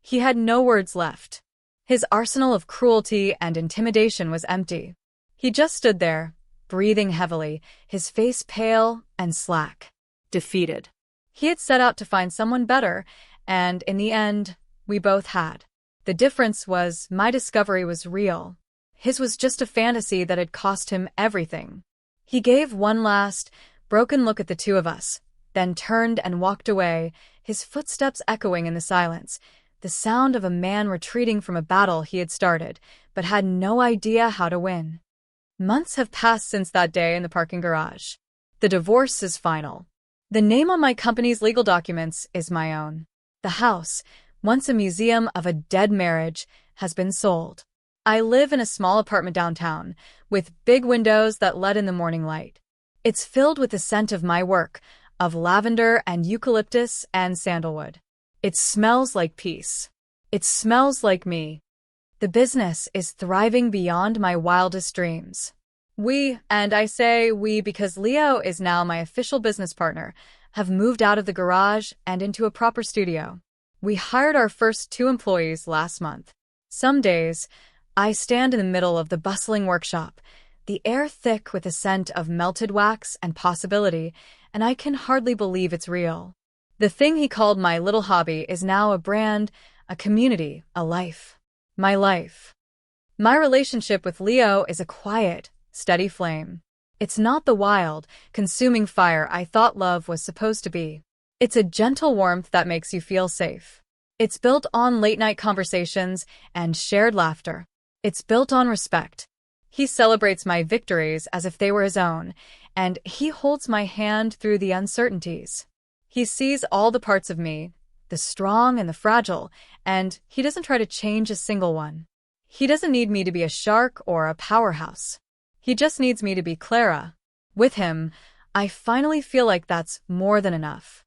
He had no words left. His arsenal of cruelty and intimidation was empty. He just stood there, breathing heavily, his face pale and slack. Defeated. He had set out to find someone better, and in the end, we both had. The difference was my discovery was real. His was just a fantasy that had cost him everything. He gave one last, broken look at the two of us, then turned and walked away, his footsteps echoing in the silence, the sound of a man retreating from a battle he had started, but had no idea how to win. Months have passed since that day in the parking garage. The divorce is final. The name on my company's legal documents is my own. The house, once a museum of a dead marriage, has been sold. I live in a small apartment downtown, with big windows that let in the morning light. It's filled with the scent of my work, of lavender and eucalyptus and sandalwood. It smells like peace. It smells like me. The business is thriving beyond my wildest dreams. We, and I say we because Leo is now my official business partner, have moved out of the garage and into a proper studio. We hired our first 2 employees last month. Some days, I stand in the middle of the bustling workshop, the air thick with the scent of melted wax and possibility, and I can hardly believe it's real. The thing he called my little hobby is now a brand, a community, a life. My life. My relationship with Leo is a quiet, steady flame. It's not the wild, consuming fire I thought love was supposed to be. It's a gentle warmth that makes you feel safe. It's built on late-night conversations and shared laughter. It's built on respect. He celebrates my victories as if they were his own, and he holds my hand through the uncertainties. He sees all the parts of me, the strong and the fragile, and he doesn't try to change a single one. He doesn't need me to be a shark or a powerhouse. He just needs me to be Clara. With him, I finally feel like that's more than enough.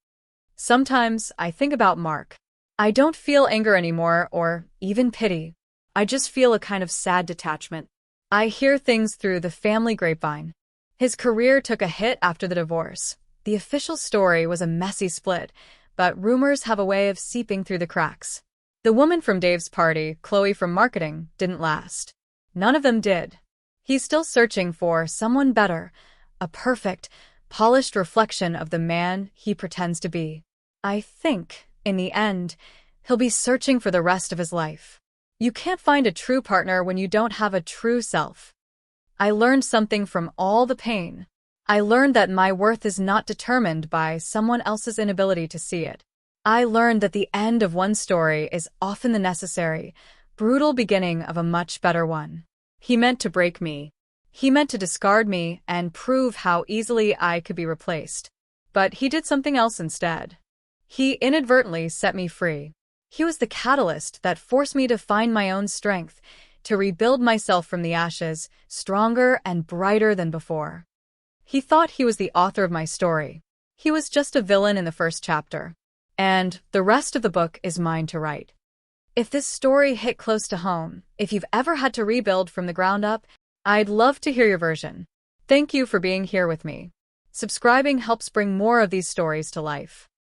Sometimes I think about Mark. I don't feel anger anymore or even pity. I just feel a kind of sad detachment. I hear things through the family grapevine. His career took a hit after the divorce. The official story was a messy split, but rumors have a way of seeping through the cracks. The woman from Dave's party, Chloe from marketing, didn't last. None of them did. He's still searching for someone better, a perfect, polished reflection of the man he pretends to be. I think, in the end, he'll be searching for the rest of his life. You can't find a true partner when you don't have a true self. I learned something from all the pain. I learned that my worth is not determined by someone else's inability to see it. I learned that the end of one story is often the necessary, brutal beginning of a much better one. He meant to break me. He meant to discard me and prove how easily I could be replaced. But he did something else instead. He inadvertently set me free. He was the catalyst that forced me to find my own strength, to rebuild myself from the ashes, stronger and brighter than before. He thought he was the author of my story. He was just a villain in the first chapter. And the rest of the book is mine to write. If this story hit close to home, if you've ever had to rebuild from the ground up, I'd love to hear your version. Thank you for being here with me. Subscribing helps bring more of these stories to life.